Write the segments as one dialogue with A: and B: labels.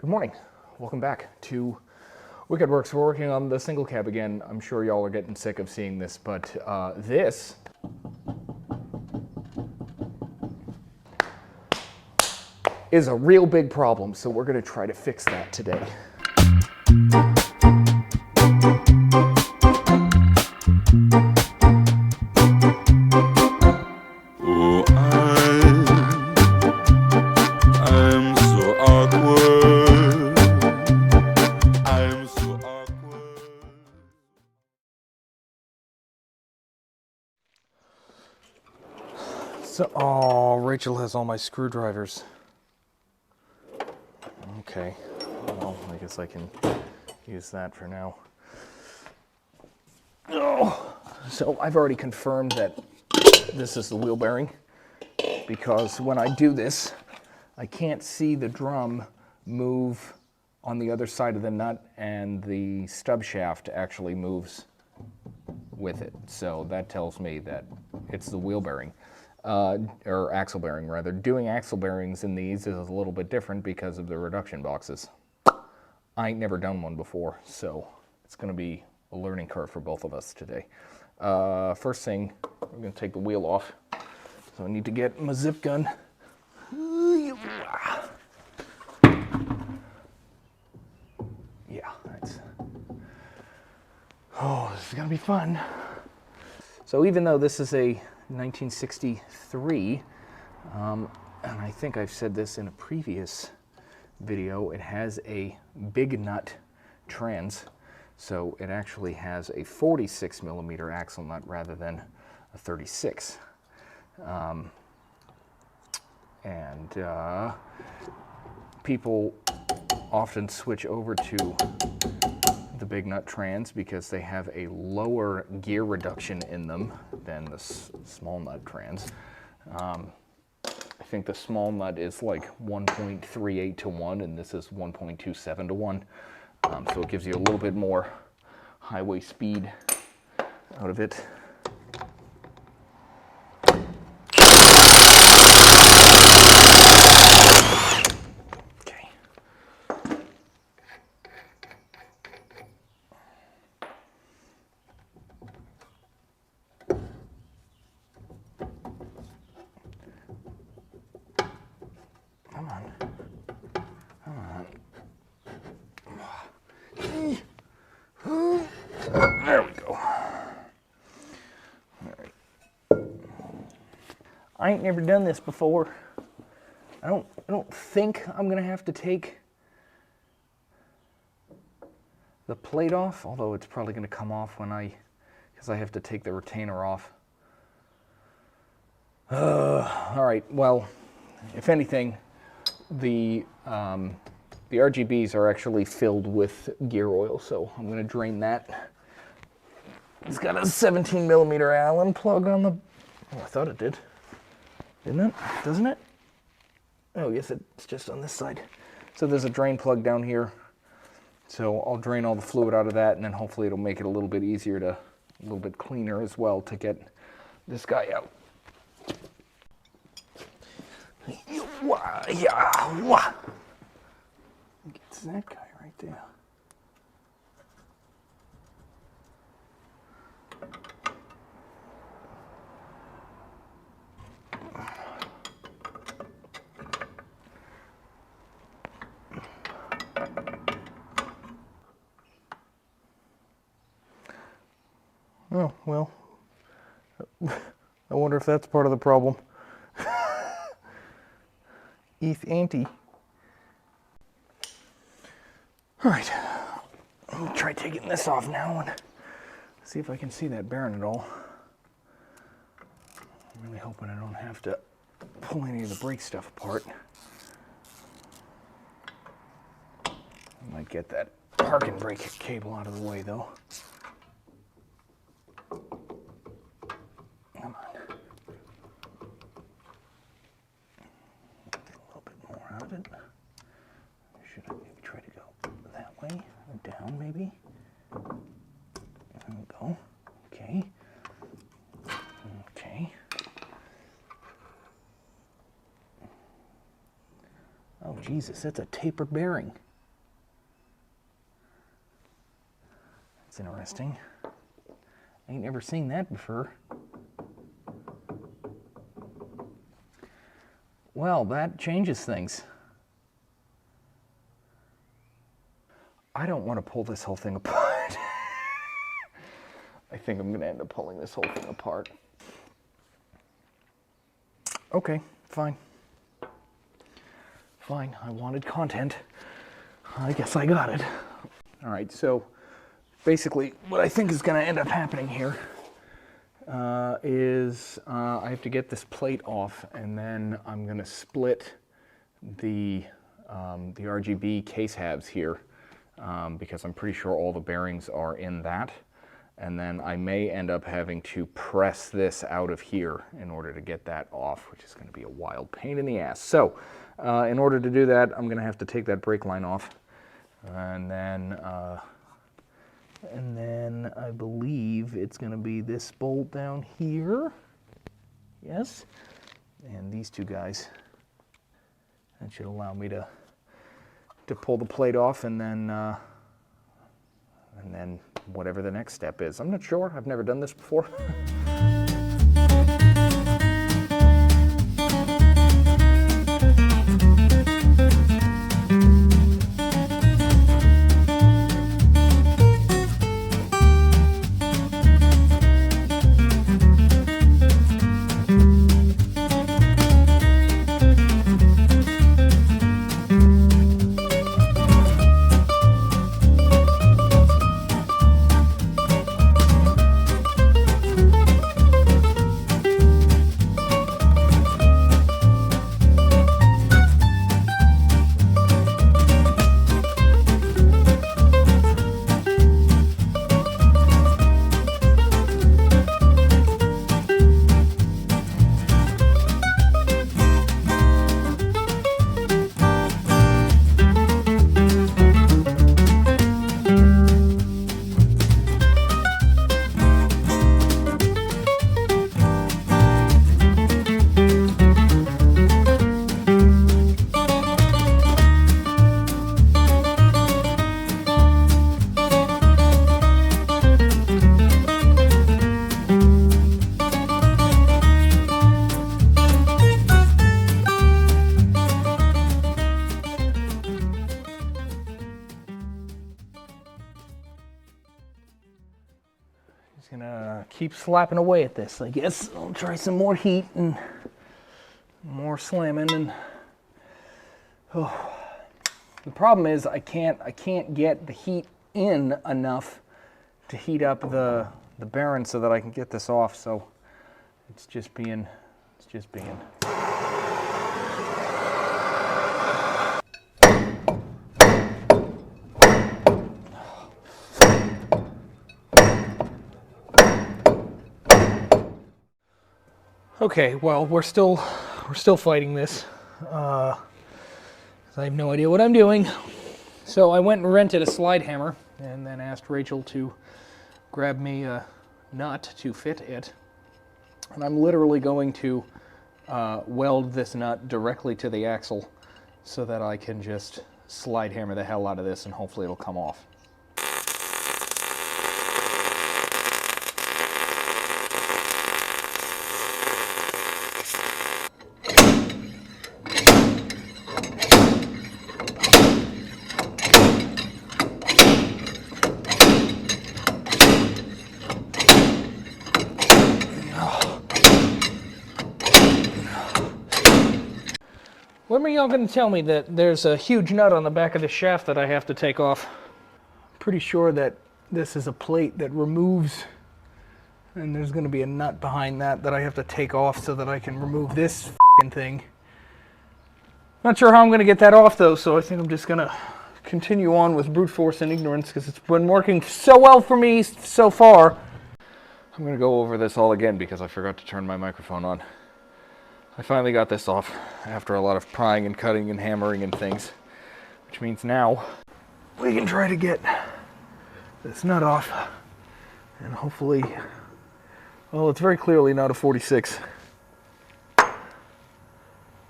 A: Good morning. Welcome back to Wickedworks. We're working on the single cab again. I'm sure y'all are getting sick of seeing this, but this is a real big problem, so we're going to try to fix that today. So, oh, Rachel has all my screwdrivers. Okay, well, I guess I can use that for now. Oh, so I've already confirmed that this is the wheel bearing, because when I do this, I can't see the drum move on the other side of the nut, and the stub shaft actually moves with it. So that tells me that it's the wheel bearing. Or axle bearing rather. Doing axle bearings in these is a little bit different because of the reduction boxes. I ain't never done one before, so it's going to be a learning curve for both of us today. First thing, we're going to take the wheel off. So I need to get my zip gun. Yeah, that's... Oh, this is going to be fun. So even though this is a 1963, and I think I've said this in a previous video, it has a big nut trans, so it actually has a 46 millimeter axle nut rather than a 36. People often switch over to the big nut trans because they have a lower gear reduction in them than the small nut trans. I think the small nut is like 1.38 to 1 and this is 1.27 to 1. So it gives you a little bit more highway speed out of it. Come on. There we go. All right. I ain't never done this before. I don't think I'm gonna have to take the plate off, although it's probably gonna come off because I have to take the retainer off. All right, well, if anything, the RGBs are actually filled with gear oil, so I'm going to drain that. It's got a 17 millimeter Allen plug on the... Oh, I thought it did. Didn't it? Doesn't it? Oh, yes, it's just on this side. So there's a drain plug down here. So I'll drain all the fluid out of that, and then hopefully it'll make it a little bit easier a little bit cleaner as well to get this guy out. Yeah. Gets that guy right there. Oh, well, I wonder if that's part of the problem. Auntie. All right, I'm gonna try taking this off now and see if I can see that bearing at all. I'm really hoping I don't have to pull any of the brake stuff apart. I might get that parking brake cable out of the way though. Come on. Get a little bit more out of it. Should I maybe try to go that way or down maybe? There we go. Okay. Okay. Oh Jesus, that's a tapered bearing. That's interesting. Ain't never seen that before. Well, that changes things. I don't want to pull this whole thing apart. I think I'm going to end up pulling this whole thing apart. Okay, fine. Fine, I wanted content. I guess I got it. All right, so basically what I think is going to end up happening here is I have to get this plate off, and then I'm going to split the RGB case halves here because I'm pretty sure all the bearings are in that. And then I may end up having to press this out of here in order to get that off, which is going to be a wild pain in the ass. So in order to do that, I'm going to have to take that brake line off. And then I believe it's going to be this bolt down here. Yes. And these two guys. That should allow me to pull the plate off, and then whatever the next step is. I'm not sure. I've never done this before. Just gonna keep slapping away at this, I guess. I'll try some more heat and more slamming, and the problem is I can't get the heat in enough to heat up the bearing so that I can get this off. So it's just being. Okay, well, we're still fighting this. I have no idea what I'm doing. So I went and rented a slide hammer and then asked Rachel to grab me a nut to fit it. And I'm literally going to weld this nut directly to the axle so that I can just slide hammer the hell out of this, and hopefully it'll come off. When are y'all going to tell me that there's a huge nut on the back of the shaft that I have to take off? I'm pretty sure that this is a plate that removes, and there's going to be a nut behind that I have to take off so that I can remove this f***ing thing. Not sure how I'm going to get that off though, so I think I'm just going to continue on with brute force and ignorance because it's been working so well for me so far. I'm going to go over this all again because I forgot to turn my microphone on. I finally got this off after a lot of prying and cutting and hammering and things, which means now we can try to get this nut off, and hopefully, well, it's very clearly not a 46,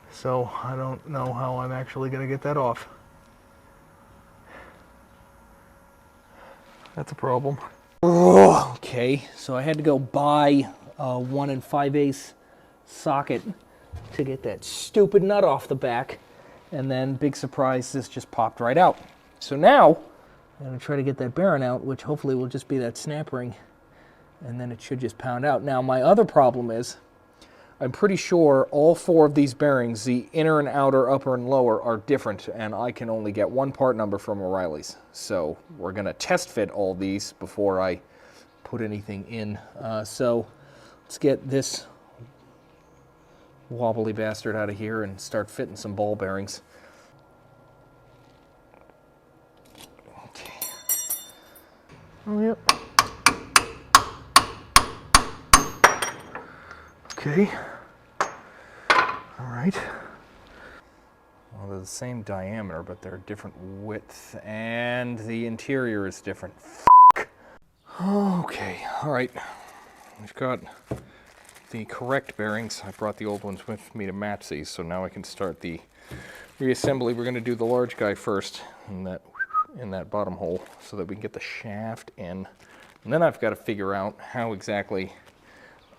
A: so I don't know how I'm actually going to get that off. That's a problem. Okay, so I had to go buy a 1 5/8 socket to get that stupid nut off the back, and then big surprise, this just popped right out. So now I'm going to try to get that bearing out, which hopefully will just be that snap ring, and then it should just pound out. Now my other problem is I'm pretty sure all 4 of these bearings, the inner and outer, upper and lower, are different, and I can only get 1 part number from O'Reilly's. So we're going to test fit all these before I put anything in. So let's get this wobbly bastard out of here and start fitting some ball bearings. Okay. Oh, yep. Okay. All right. Well, they're the same diameter, but they're different width, and the interior is different. Okay. All right. We've got the correct bearings. I brought the old ones with me to match these, so now I can start the reassembly. We're going to do the large guy first in that bottom hole so that we can get the shaft in. And then I've got to figure out how exactly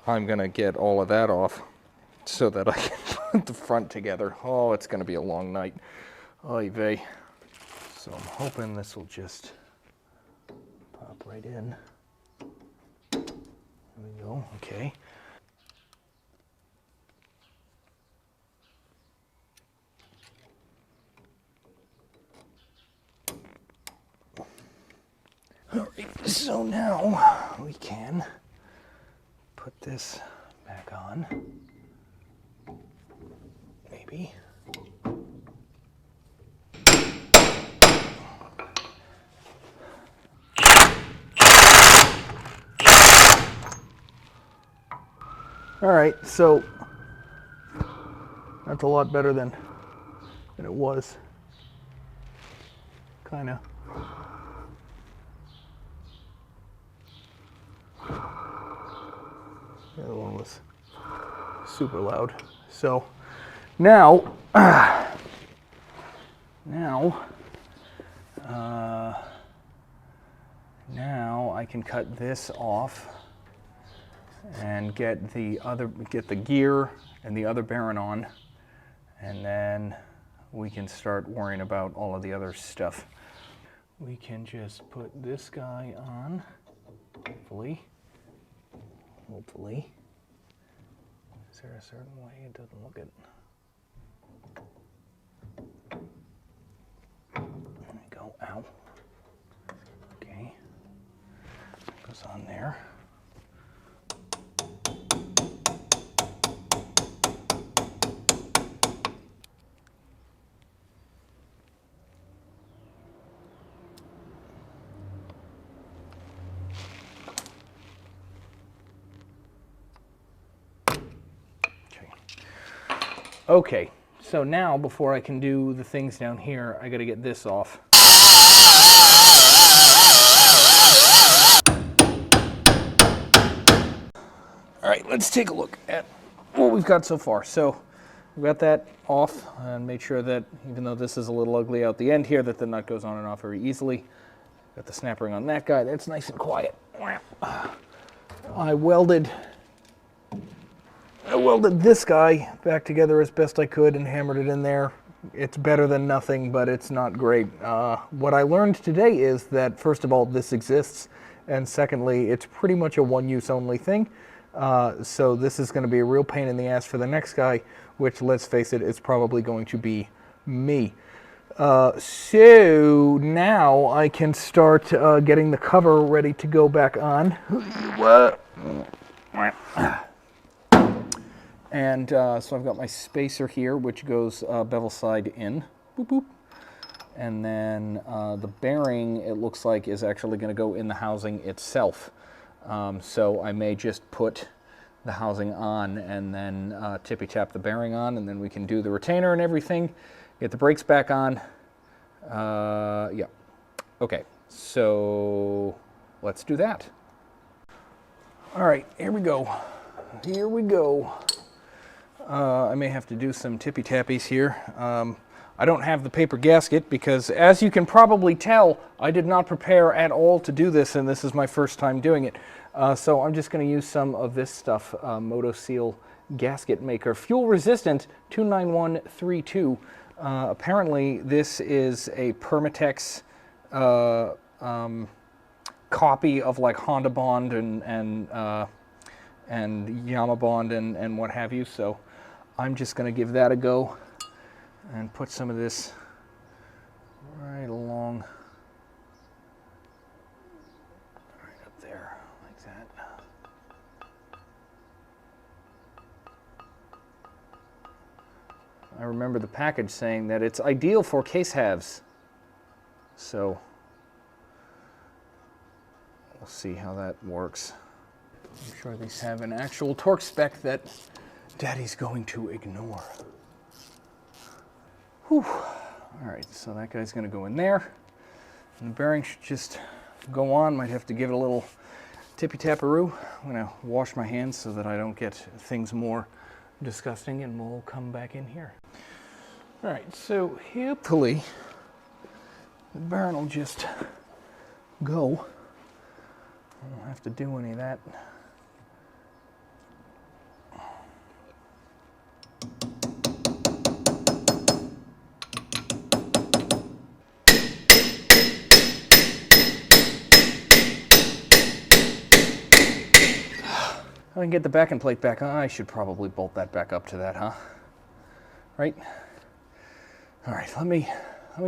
A: I'm going to get all of that off so that I can put the front together. Oh, it's going to be a long night. Oy vey. So I'm hoping this will just pop right in. There we go. Okay. All right, so now we can put this back on, maybe. All right, so that's a lot better than it was, kind of. The other one was super loud. So now, now I can cut this off and get the gear and the other bearing on, and then we can start worrying about all of the other stuff. We can just put this guy on, hopefully. Is there a certain way it doesn't look it? There we go. Ow. Okay. Goes on there. Okay, so now before I can do the things down here, I gotta get this off. All right, let's take a look at what we've got so far. So we've got that off and made sure that even though this is a little ugly out the end here, that the nut goes on and off very easily. Got the snap ring on that guy, that's nice and quiet. I welded this guy back together as best I could and hammered it in there. It's better than nothing, but it's not great. What I learned today is that, first of all, this exists, and secondly, it's pretty much a one-use only thing. So this is going to be a real pain in the ass for the next guy, which, let's face it, is probably going to be me. So now I can start getting the cover ready to go back on. And so I've got my spacer here, which goes bevel side in, boop, boop. And then the bearing, it looks like, is actually going to go in the housing itself. So I may just put the housing on and then tippy tap the bearing on, and then we can do the retainer and everything, get the brakes back on. Yeah. Okay, so let's do that. All right, here we go. Here we go. I may have to do some tippy tappies here. I don't have the paper gasket because, as you can probably tell, I did not prepare at all to do this, and this is my first time doing it. So I'm just going to use some of this stuff, MotoSeal gasket maker. Fuel resistant 29132. Apparently this is a Permatex copy of like Honda Bond and Yama Bond and what have you. So I'm just going to give that a go and put some of this right along, right up there, like that. I remember the package saying that it's ideal for case halves. So we'll see how that works. I'm sure these have an actual torque spec that Daddy's going to ignore. Whew. All right, so that guy's gonna go in there. And the bearing should just go on. Might have to give it a little tippy-tapperoo. I'm gonna wash my hands so that I don't get things more disgusting, and we'll come back in here. All right, so hopefully the bearing will just go. I don't have to do any of that. I can get the backing plate back on. I should probably bolt that back up to that, huh? Right? All right, let me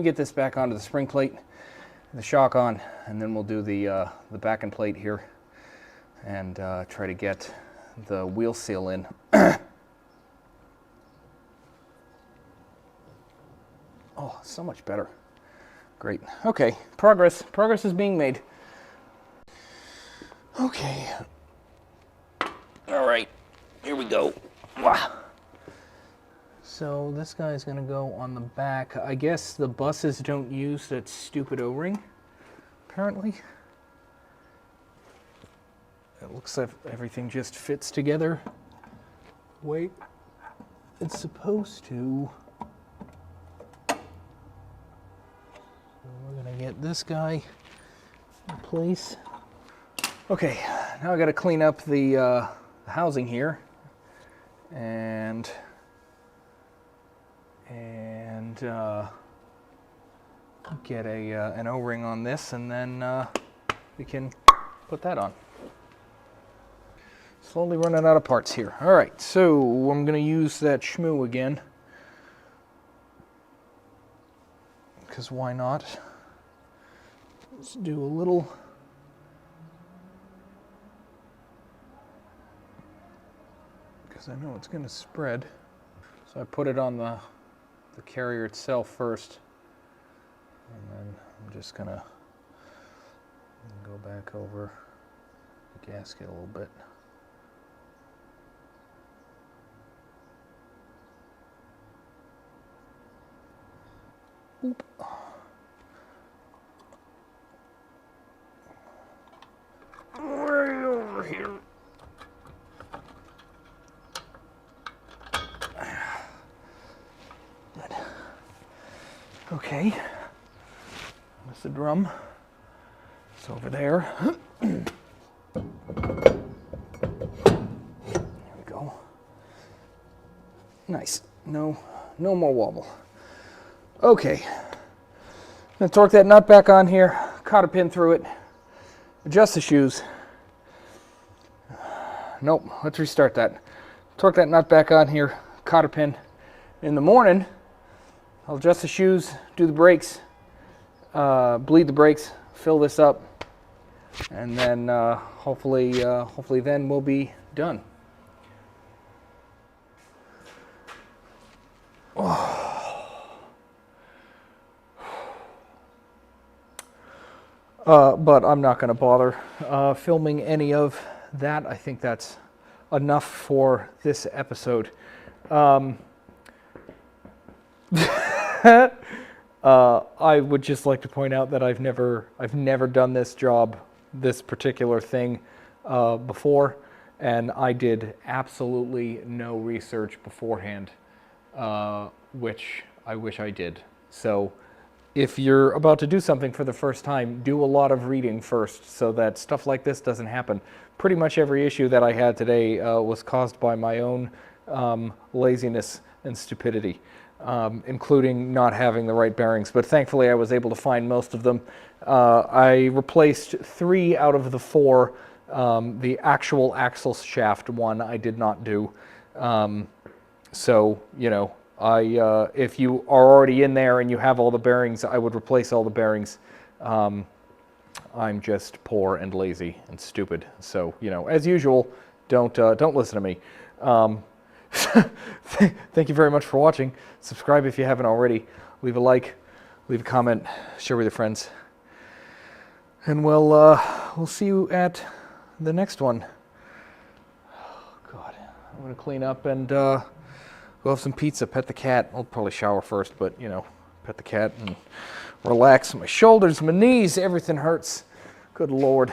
A: get this back onto the spring plate, the shock on, and then we'll do the backing plate here and try to get the wheel seal in. Oh, so much better. Great. Okay, progress. Progress is being made. Okay. All right, here we go. Wow. So this guy's gonna go on the back. I guess the buses don't use that stupid O-ring, apparently. It looks like everything just fits together the way it's supposed to. So we're gonna get this guy in place. Okay, now I gotta clean up the housing here and get an O-ring on this, and then we can put that on. Slowly running out of parts here. All right, so I'm going to use that Shmoo again, because why not? Let's do a little. Because I know it's going to spread. So I put it on the carrier itself first, and then I'm just going to go back over the gasket a little bit. Oop. Right over here. Good. Okay. That's the drum. It's over there. There we go. Nice. No more wobble. Okay. I'm going to torque that nut back on here, cotter pin through it, adjust the shoes. Nope, let's restart that. Torque that nut back on here, cotter pin. In the morning, I'll adjust the shoes, do the brakes, bleed the brakes, fill this up, and then hopefully then we'll be done. But I'm not going to bother filming any of that. I think that's enough for this episode. I would just like to point out that I've never done this job, this particular thing, before, and I did absolutely no research beforehand, which I wish I did. So if you're about to do something for the first time, do a lot of reading first so that stuff like this doesn't happen. Pretty much every issue that I had today was caused by my own laziness and stupidity, including not having the right bearings. But thankfully I was able to find most of them. I replaced 3 out of the 4. The actual axle shaft one I did not do. So, you know, if you are already in there and you have all the bearings, I would replace all the bearings. I'm just poor and lazy and stupid. So, you know, as usual, don't listen to me. Thank you very much for watching. Subscribe if you haven't already. Leave a like, leave a comment, share with your friends. And we'll see you at the next one. Oh, God. I'm going to clean up and go have some pizza, pet the cat. I'll probably shower first, but, you know, pet the cat and relax. My shoulders, my knees, everything hurts. Good Lord.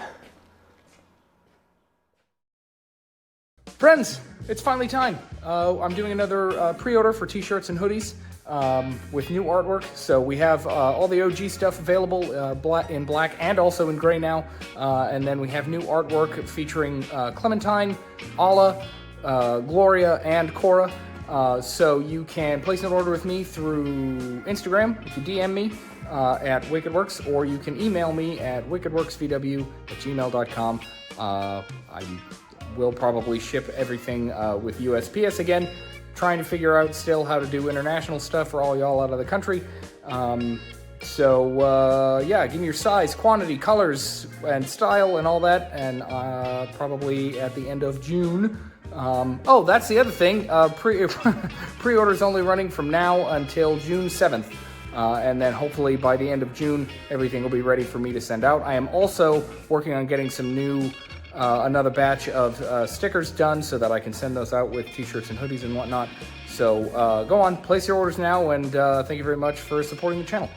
A: Friends, it's finally time. I'm doing another pre-order for t-shirts and hoodies with new artwork. So we have all the OG stuff available in black and also in gray now. And then we have new artwork featuring Clementine, Ala, Gloria, and Cora. So you can place an order with me through Instagram if you DM me at WickedWorks, or you can email me at wickedworksvw@gmail.com. I will probably ship everything with USPS again. Trying to figure out still how to do international stuff for all y'all out of the country. Yeah, give me your size, quantity, colors, and style, and all that, and probably at the end of June. Oh, that's the other thing. Pre-order's only running from now until June 7th. And then hopefully by the end of June, everything will be ready for me to send out. I am also working on getting some new, another batch of stickers done so that I can send those out with t-shirts and hoodies and whatnot. So go on, place your orders now, and thank you very much for supporting the channel.